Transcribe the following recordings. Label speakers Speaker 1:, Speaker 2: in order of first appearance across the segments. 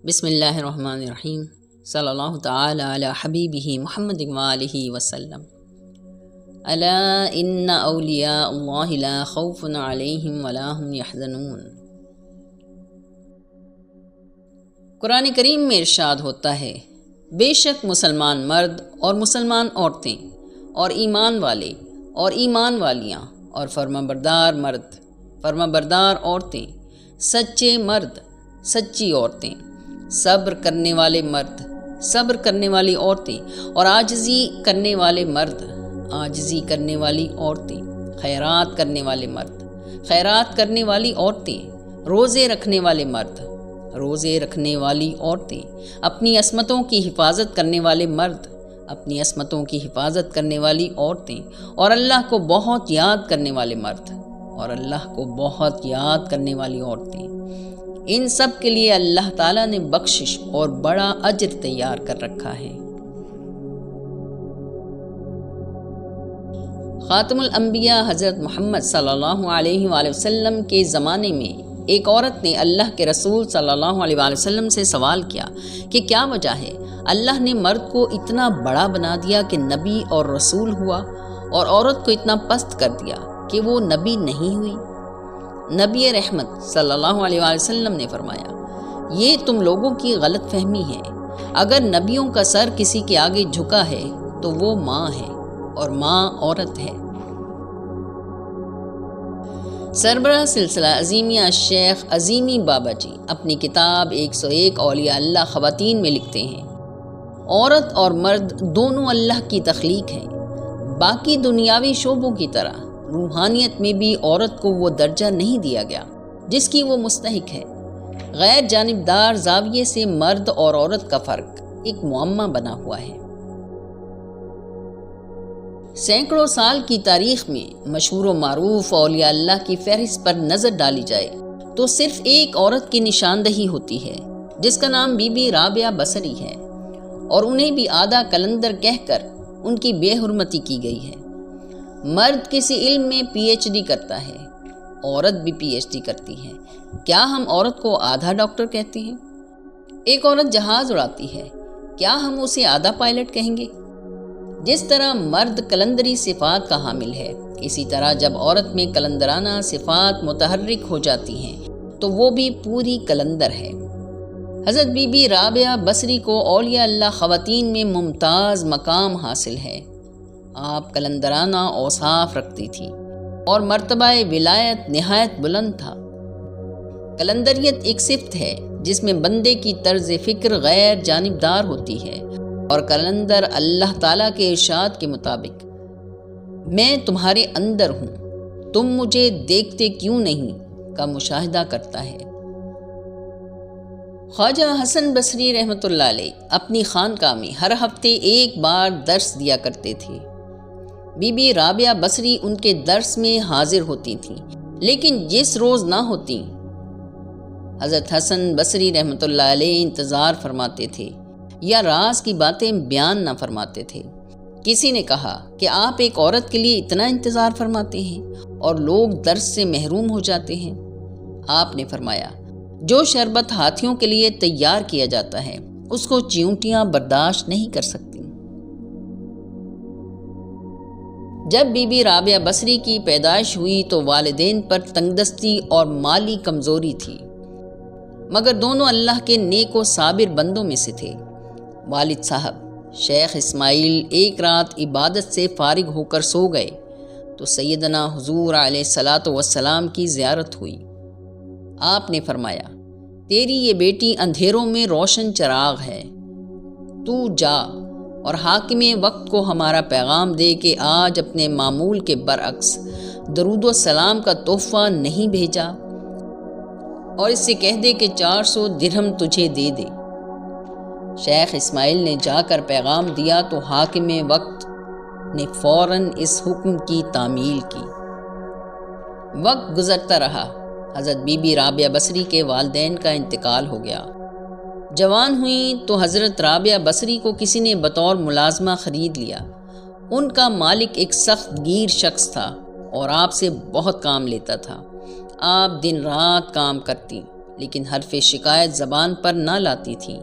Speaker 1: بسم اللہ الرحمن الرحیم صلی اللہ تعالی علی حبیبہ محمد وآلہ وسلم۔ الا ان اولیاء اللہ لا خوف علیہم ولا هم یحزنون۔ قرآن کریم میں ارشاد ہوتا ہے، بے شک مسلمان مرد اور مسلمان عورتیں اور ایمان والے اور ایمان والیاں اور فرمانبردار مرد فرمانبردار عورتیں، سچے مرد سچی عورتیں، صبر کرنے والے مرد صبر کرنے والی عورتیں اور عاجزی کرنے والے مرد عاجزی کرنے والی عورتیں، خیرات کرنے والے مرد خیرات کرنے والی عورتیں، روزے رکھنے والے مرد روزے رکھنے والی عورتیں، اپنی عصمتوں کی حفاظت کرنے والے مرد اپنی عصمتوں کی حفاظت کرنے والی عورتیں، اور اللہ کو بہت یاد کرنے والے مرد اور اللہ کو بہت یاد کرنے والی عورتیں، ان سب کے لیے اللہ تعالیٰ نے بخشش اور بڑا اجر تیار کر رکھا ہے۔ خاتم الانبیاء حضرت محمد صلی اللہ علیہ وآلہ وسلم کے زمانے میں ایک عورت نے اللہ کے رسول صلی اللہ علیہ وآلہ وسلم سے سوال کیا کہ کیا وجہ ہے اللہ نے مرد کو اتنا بڑا بنا دیا کہ نبی اور رسول ہوا، اور عورت کو اتنا پست کر دیا کہ وہ نبی نہیں ہوئی؟ نبی رحمت صلی اللہ علیہ وآلہ وسلم نے فرمایا، یہ تم لوگوں کی غلط فہمی ہے۔ اگر نبیوں کا سر کسی کے آگے جھکا ہے تو وہ ماں ہے، اور ماں عورت ہے۔ سربراہ سلسلہ عظیمیہ شیخ عظیمی بابا جی اپنی کتاب 101 اولیاء اللہ خواتین میں لکھتے ہیں، عورت اور مرد دونوں اللہ کی تخلیق ہیں۔ باقی دنیاوی شعبوں کی طرح روحانیت میں بھی عورت کو وہ درجہ نہیں دیا گیا جس کی وہ مستحق ہے۔ غیر جانبدار زاویے سے مرد اور عورت کا فرق ایک معمہ بنا ہوا ہے۔ سینکڑوں سال کی تاریخ میں مشہور و معروف اولیاء اللہ کی فہرست پر نظر ڈالی جائے تو صرف ایک عورت کی نشاندہی ہوتی ہے جس کا نام بی بی رابعہ بصری ہے، اور انہیں بھی آدھا کلندر کہہ کر ان کی بے حرمتی کی گئی ہے۔ مرد کسی علم میں پی ایچ ڈی کرتا ہے، عورت بھی پی ایچ ڈی کرتی ہے، کیا ہم عورت کو آدھا ڈاکٹر کہتے ہیں؟ ایک عورت جہاز اڑاتی ہے، کیا ہم اسے آدھا پائلٹ کہیں گے؟ جس طرح مرد کلندری صفات کا حامل ہے، اسی طرح جب عورت میں کلندرانہ صفات متحرک ہو جاتی ہیں تو وہ بھی پوری کلندر ہے۔ حضرت بی بی رابعہ بصری کو اولیاء اللہ خواتین میں ممتاز مقام حاصل ہے۔ آپ کلندرانہ اوصاف رکھتی تھی اور مرتبہ ولایت نہایت بلند تھا۔ کلندریت ایک صفت ہے جس میں بندے کی طرز فکر غیر جانبدار ہوتی ہے، اور کلندر اللہ تعالیٰ کے ارشاد کے مطابق میں تمہارے اندر ہوں، تم مجھے دیکھتے کیوں نہیں کا مشاہدہ کرتا ہے۔ خواجہ حسن بصری رحمۃ اللہ علیہ اپنی خانقاہ میں ہر ہفتے ایک بار درس دیا کرتے تھے۔ بی بی رابعہ بصری ان کے درس میں حاضر ہوتی تھیں، لیکن جس روز نہ ہوتی حضرت حسن بصری رحمۃ اللہ علیہ انتظار فرماتے تھے یا راز کی باتیں بیان نہ فرماتے تھے۔ کسی نے کہا کہ آپ ایک عورت کے لیے اتنا انتظار فرماتے ہیں اور لوگ درس سے محروم ہو جاتے ہیں؟ آپ نے فرمایا، جو شربت ہاتھیوں کے لیے تیار کیا جاتا ہے اس کو چیونٹیاں برداشت نہیں کر سکتی۔ جب بی بی رابعہ بصری کی پیدائش ہوئی تو والدین پر تنگدستی اور مالی کمزوری تھی، مگر دونوں اللہ کے نیک و صابر بندوں میں سے تھے۔ والد صاحب شیخ اسماعیل ایک رات عبادت سے فارغ ہو کر سو گئے تو سیدنا حضور علیہ الصلاۃ والسلام کی زیارت ہوئی۔ آپ نے فرمایا، تیری یہ بیٹی اندھیروں میں روشن چراغ ہے، تو جا اور حاکم وقت کو ہمارا پیغام دے کہ آج اپنے معمول کے برعکس درود و سلام کا تحفہ نہیں بھیجا، اور اس سے کہہ دے کہ 400 درہم تجھے دے دے۔ شیخ اسماعیل نے جا کر پیغام دیا تو حاکم وقت نے فوراً اس حکم کی تعمیل کی۔ وقت گزرتا رہا، حضرت بی بی رابعہ بصری کے والدین کا انتقال ہو گیا۔ جوان ہوئیں تو حضرت رابعہ بصری کو کسی نے بطور ملازمہ خرید لیا۔ ان کا مالک ایک سخت گیر شخص تھا اور آپ سے بہت کام لیتا تھا۔ آپ دن رات کام کرتی، لیکن حرف شکایت زبان پر نہ لاتی تھی۔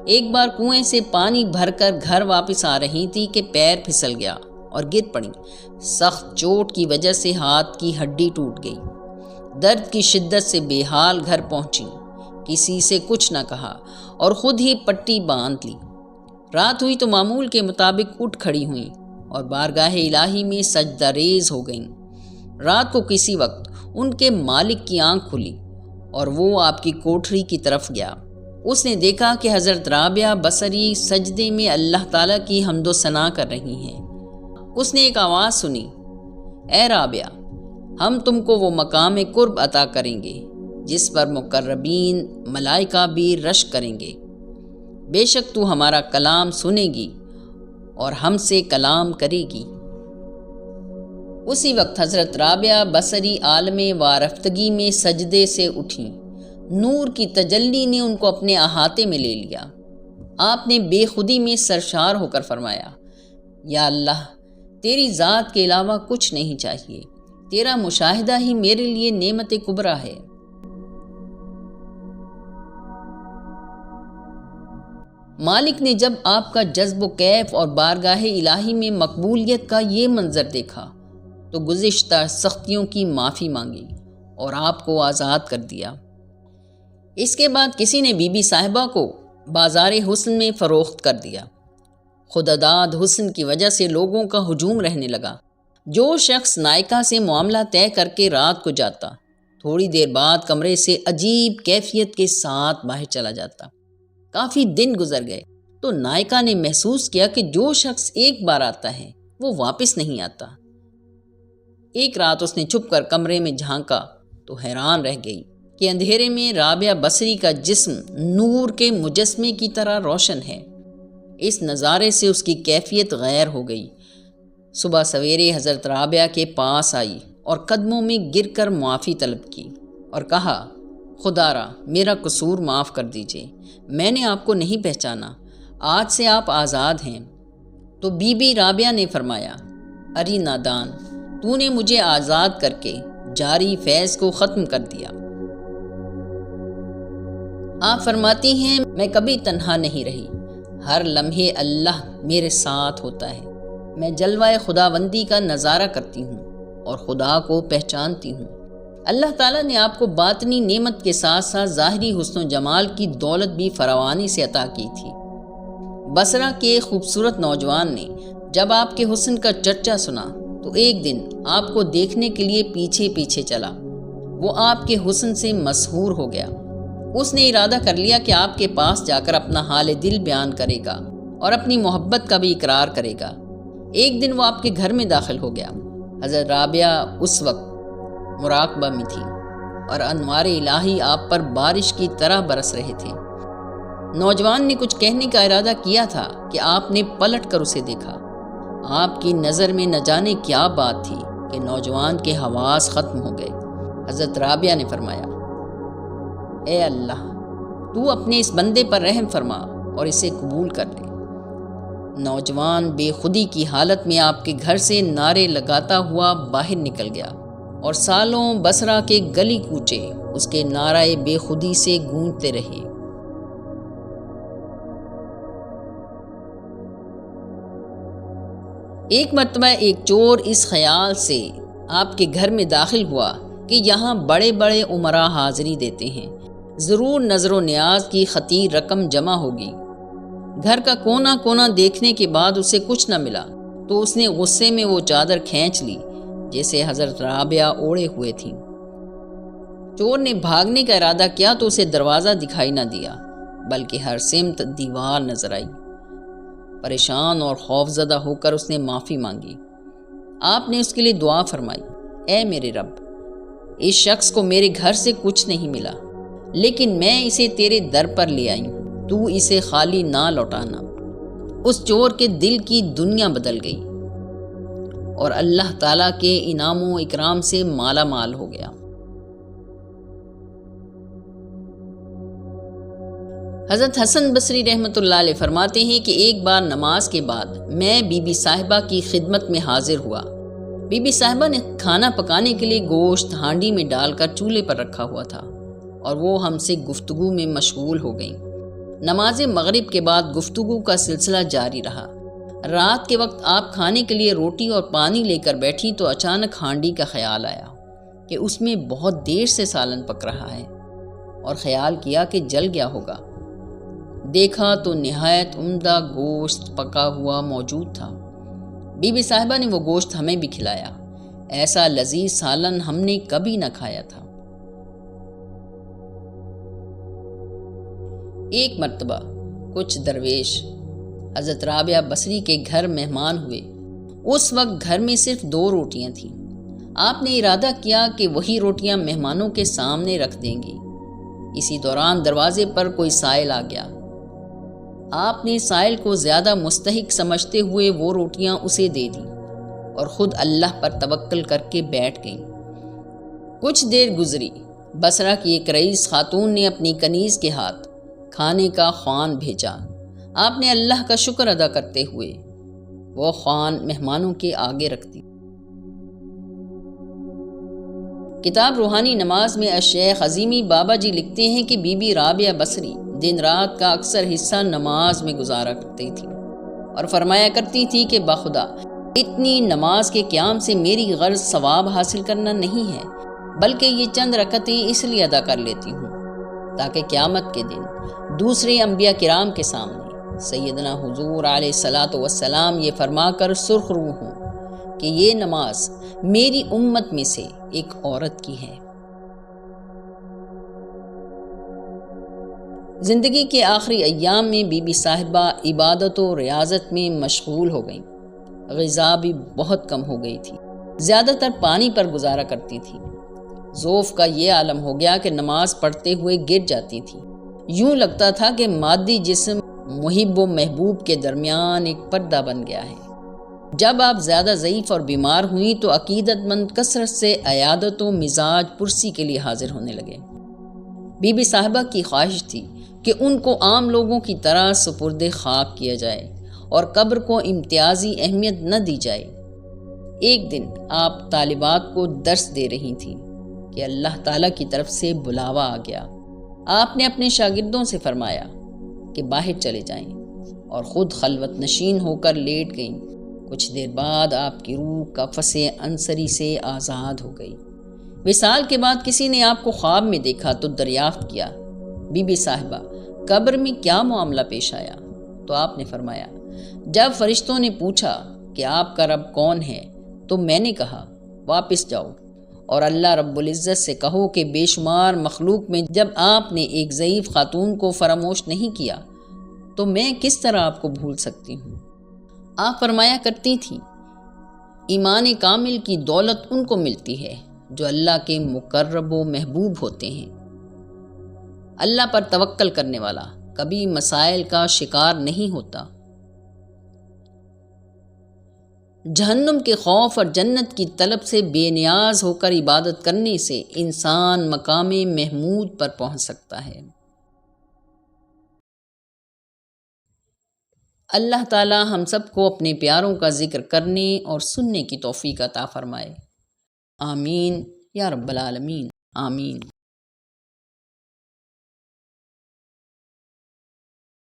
Speaker 1: ایک بار کنویں سے پانی بھر کر گھر واپس آ رہی تھی کہ پیر پھسل گیا اور گر پڑی۔ سخت چوٹ کی وجہ سے ہاتھ کی ہڈی ٹوٹ گئی۔ درد کی شدت سے بے حال گھر پہنچی، کسی سے کچھ نہ کہا اور خود ہی پٹی باندھ لی۔ رات ہوئی تو معمول کے مطابق اٹھ کھڑی ہوئیں اور بارگاہ الہی میں سجدہ ریز ہو گئیں۔ رات کو کسی وقت ان کے مالک کی آنکھ کھلی اور وہ آپ کی کوٹھری کی طرف گیا۔ اس نے دیکھا کہ حضرت رابعہ بصری سجدے میں اللہ تعالیٰ کی حمد و ثنا کر رہی ہیں۔ اس نے ایک آواز سنی، اے رابعہ، ہم تم کو وہ مقام قرب عطا کریں گے جس پر مقربین ملائکہ بھی رشک کریں گے۔ بے شک تو ہمارا کلام سنے گی اور ہم سے کلام کرے گی۔ اسی وقت حضرت رابعہ بصری عالم وارفتگی میں سجدے سے اٹھیں۔ نور کی تجلی نے ان کو اپنے احاطے میں لے لیا۔ آپ نے بے خودی میں سرشار ہو کر فرمایا، یا اللہ، تیری ذات کے علاوہ کچھ نہیں چاہیے، تیرا مشاہدہ ہی میرے لیے نعمت کبریٰ ہے۔ مالک نے جب آپ کا جذب و کیف اور بارگاہ الہی میں مقبولیت کا یہ منظر دیکھا تو گزشتہ سختیوں کی معافی مانگی اور آپ کو آزاد کر دیا۔ اس کے بعد کسی نے بی بی صاحبہ کو بازار حسن میں فروخت کر دیا۔ خودداد حسن کی وجہ سے لوگوں کا ہجوم رہنے لگا۔ جو شخص نائکہ سے معاملہ طے کر کے رات کو جاتا، تھوڑی دیر بعد کمرے سے عجیب کیفیت کے ساتھ باہر چلا جاتا۔ کافی دن گزر گئے تو نائکہ نے محسوس کیا کہ جو شخص ایک بار آتا ہے وہ واپس نہیں آتا۔ ایک رات اس نے چھپ کر کمرے میں جھانکا تو حیران رہ گئی کہ اندھیرے میں رابعہ بصری کا جسم نور کے مجسمے کی طرح روشن ہے۔ اس نظارے سے اس کی کیفیت غیر ہو گئی۔ صبح سویرے حضرت رابعہ کے پاس آئی اور قدموں میں گر کر معافی طلب کی اور کہا، خدا را میرا قصور معاف کر دیجئے، میں نے آپ کو نہیں پہچانا، آج سے آپ آزاد ہیں۔ تو بی بی رابعہ نے فرمایا، اری نادان، تو نے مجھے آزاد کر کے جاری فیض کو ختم کر دیا۔ آپ فرماتی ہیں، میں کبھی تنہا نہیں رہی، ہر لمحے اللہ میرے ساتھ ہوتا ہے۔ میں جلوہ خداوندی کا نظارہ کرتی ہوں اور خدا کو پہچانتی ہوں۔ اللہ تعالیٰ نے آپ کو باطنی نعمت کے ساتھ ساتھ ظاہری حسن و جمال کی دولت بھی فراوانی سے عطا کی تھی۔ بصرہ کے ایک خوبصورت نوجوان نے جب آپ کے حسن کا چرچا سنا تو ایک دن آپ کو دیکھنے کے لیے پیچھے پیچھے چلا۔ وہ آپ کے حسن سے مسحور ہو گیا۔ اس نے ارادہ کر لیا کہ آپ کے پاس جا کر اپنا حال دل بیان کرے گا اور اپنی محبت کا بھی اقرار کرے گا۔ ایک دن وہ آپ کے گھر میں داخل ہو گیا۔ حضرت رابعہ اس وقت مراقبہ میں تھی اور انوار الہی آپ پر بارش کی طرح برس رہے تھے۔ نوجوان نے کچھ کہنے کا ارادہ کیا تھا کہ آپ نے پلٹ کر اسے دیکھا۔ آپ کی نظر میں نہ جانے کیا بات تھی کہ نوجوان کے حواس ختم ہو گئے۔ حضرت رابعہ نے فرمایا، اے اللہ، تو اپنے اس بندے پر رحم فرما اور اسے قبول کر لے۔ نوجوان بے خودی کی حالت میں آپ کے گھر سے نعرے لگاتا ہوا باہر نکل گیا اور سالوں بصرہ کے گلی کوچے اس کے نعرہ بے خودی سے گونجتے رہے۔ ایک مرتبہ ایک چور اس خیال سے آپ کے گھر میں داخل ہوا کہ یہاں بڑے بڑے امراء حاضری دیتے ہیں، ضرور نظر و نیاز کی خطیر رقم جمع ہوگی۔ گھر کا کونا کونا دیکھنے کے بعد اسے کچھ نہ ملا تو اس نے غصے میں وہ چادر کھینچ لی جیسے حضرت رابعہ اوڑھے ہوئے تھیں۔ چور نے بھاگنے کا ارادہ کیا تو اسے دروازہ دکھائی نہ دیا بلکہ ہر سمت دیوار نظر آئی۔ پریشان اور خوفزدہ ہو کر اس نے معافی مانگی۔ آپ نے اس کے لیے دعا فرمائی، اے میرے رب، اس شخص کو میرے گھر سے کچھ نہیں ملا لیکن میں اسے تیرے در پر لے آئی ہوں، تو اسے خالی نہ لوٹانا۔ اس چور کے دل کی دنیا بدل گئی اور اللہ تعالیٰ کے انعام و اکرام سے مالا مال ہو گیا۔ حضرت حسن بصری رحمۃ اللہ علیہ فرماتے ہیں کہ ایک بار نماز کے بعد میں بی بی صاحبہ کی خدمت میں حاضر ہوا۔ بی بی صاحبہ نے کھانا پکانے کے لیے گوشت ہانڈی میں ڈال کر چولہے پر رکھا ہوا تھا اور وہ ہم سے گفتگو میں مشغول ہو گئیں۔ نماز مغرب کے بعد گفتگو کا سلسلہ جاری رہا۔ رات کے وقت آپ کھانے کے لیے روٹی اور پانی لے کر بیٹھی تو اچانک ہانڈی کا خیال آیا کہ اس میں بہت دیر سے سالن پک رہا ہے، اور خیال کیا کہ جل گیا ہوگا۔ دیکھا تو نہایت عمدہ گوشت پکا ہوا موجود تھا۔ بی بی صاحبہ نے وہ گوشت ہمیں بھی کھلایا۔ ایسا لذیذ سالن ہم نے کبھی نہ کھایا تھا۔ ایک مرتبہ کچھ درویش حضرت رابعہ بصری کے گھر مہمان ہوئے۔ اس وقت گھر میں صرف 2 روٹیاں تھیں۔ آپ نے ارادہ کیا کہ وہی روٹیاں مہمانوں کے سامنے رکھ دیں گی۔ اسی دوران دروازے پر کوئی سائل آ گیا۔ آپ نے سائل کو زیادہ مستحق سمجھتے ہوئے وہ روٹیاں اسے دے دیں اور خود اللہ پر توکل کر کے بیٹھ گئیں۔ کچھ دیر گزری، بصرہ کی ایک رئیس خاتون نے اپنی کنیز کے ہاتھ کھانے کا خوان بھیجا۔ آپ نے اللہ کا شکر ادا کرتے ہوئے وہ خوان مہمانوں کے آگے رکھ دی۔ کتاب روحانی نماز میں الشیخ عظیمی بابا جی لکھتے ہیں کہ بی بی رابعہ بصری دن رات کا اکثر حصہ نماز میں گزارا کرتی تھی اور فرمایا کرتی تھی کہ بخدا اتنی نماز کے قیام سے میری غرض ثواب حاصل کرنا نہیں ہے، بلکہ یہ چند رکعتیں اس لیے ادا کر لیتی ہوں تاکہ قیامت کے دن دوسرے انبیاء کرام کے سامنے سیدنا حضور علیہ الصلاۃ والسلام یہ فرما کر سرخ رو ہوں کہ یہ نماز میری امت میں سے ایک عورت کی ہے۔ زندگی کے آخری ایام میں بی بی صاحبہ عبادت و ریاضت میں مشغول ہو گئیں۔ غذا بھی بہت کم ہو گئی تھی، زیادہ تر پانی پر گزارا کرتی تھی۔ ذوف کا یہ عالم ہو گیا کہ نماز پڑھتے ہوئے گر جاتی تھی۔ یوں لگتا تھا کہ مادی جسم محب و محبوب کے درمیان ایک پردہ بن گیا ہے۔ جب آپ زیادہ ضعیف اور بیمار ہوئیں تو عقیدت مند کثرت سے عیادت و مزاج پرسی کے لیے حاضر ہونے لگے۔ بی بی صاحبہ کی خواہش تھی کہ ان کو عام لوگوں کی طرح سپرد خاک کیا جائے اور قبر کو امتیازی اہمیت نہ دی جائے۔ ایک دن آپ طالبات کو درس دے رہی تھیں کہ اللہ تعالیٰ کی طرف سے بلاوا آ گیا۔ آپ نے اپنے شاگردوں سے فرمایا کہ باہر چلے جائیں اور خود خلوت نشین ہو کر لیٹ گئیں۔ کچھ دیر بعد آپ کی روح قفس عنصری سے آزاد ہو گئی۔ وصال کے بعد کسی نے آپ کو خواب میں دیکھا تو دریافت کیا، بی بی صاحبہ قبر میں کیا معاملہ پیش آیا؟ تو آپ نے فرمایا، جب فرشتوں نے پوچھا کہ آپ کا رب کون ہے تو میں نے کہا واپس جاؤ اور اللہ رب العزت سے کہو کہ بے شمار مخلوق میں جب آپ نے ایک ضعیف خاتون کو فراموش نہیں کیا تو میں کس طرح آپ کو بھول سکتی ہوں؟ آپ فرمایا کرتی تھیں، ایمان کامل کی دولت ان کو ملتی ہے جو اللہ کے مقرب و محبوب ہوتے ہیں۔ اللہ پر توکل کرنے والا کبھی مسائل کا شکار نہیں ہوتا۔ جہنم کے خوف اور جنت کی طلب سے بے نیاز ہو کر عبادت کرنے سے انسان مقام محمود پر پہنچ سکتا ہے۔ اللہ تعالی ہم سب کو اپنے پیاروں کا ذکر کرنے اور سننے کی توفیق عطا فرمائے۔ آمین یا رب العالمین، آمین۔